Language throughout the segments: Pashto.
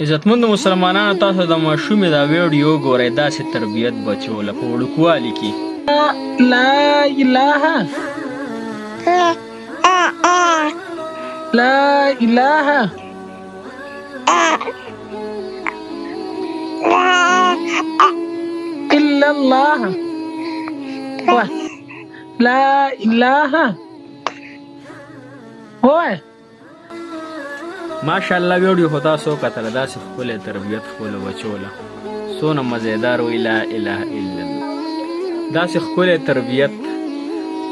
عزتمندو مسلمانانو تاسو د ماشومې دا ویډیو ګورئ داسې تربیت بچو له په وړوکوالي کې لا اله لا اله الا الله لا اله وای ماشاءالله ویډیو خو تاسو کتله داسې ښکلی تربیت ښکلو بچو له څونه مزیدار وی لا اله الا الله داسې ښکلی تربیت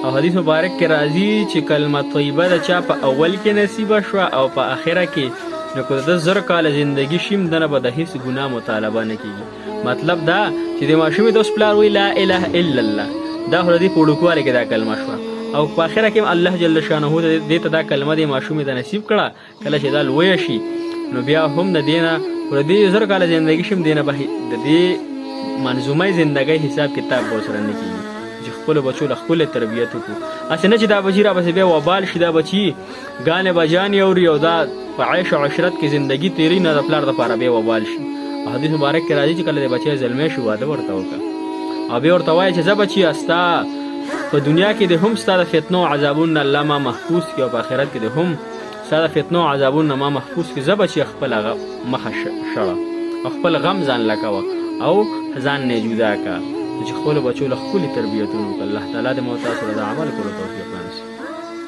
او حدیث مبارک کې راځي چې کلمه طیبه د چا په اول کې نصیبه شوه او په آخره کې نو که د 1000 کاله زندګي شیم دنه به د هېڅ ګناه مطالبه نه کېږي مطلب دا چې د ماشومې د اوس پلار وی لا اله الا الله دا خو د دې په وړوکوالي کې دا کلمه شوه او په آخره کې الله جل شانه دې ته دا کلمه د ماشومې د نصیب کړه کله چې دا لویه شي نو بیا هم د دې نه خو د دې 1000 کاله زندګي شم دې نه به د دې منظومه زندګۍ حساب کتاب به ورسره نه کېږي چې خپلو بچو له ښکلی تربیت وکړو هسې نه چې دا بچي راپسې بیا وبال شي دا بچي ګانې بجانې اوري او دا په عیش او عشرت کې زندګي تېروي نه د پلار دپاره بیا وبال شي او حدیث مبارک کې راځي چې کله د بچی زلمی شي واده ورته وکړه او بیا ورته وایي چې زه بچیه ستا په دنیا کې د هم ستا د فتنو او عذابونو الله ما محفوظ کړي او په آخرت کې د هم ستا د فتنو او عذابونو ما محفوظ کړي زه بچیه خپل هغه مخه شړه او خپل غم ځان له کوه او ځان نه جدا که چې خپلو بچو له ښکلي تربیتونه وکړه الله تعالی دې مو تاسو له د عمل کولو توفیق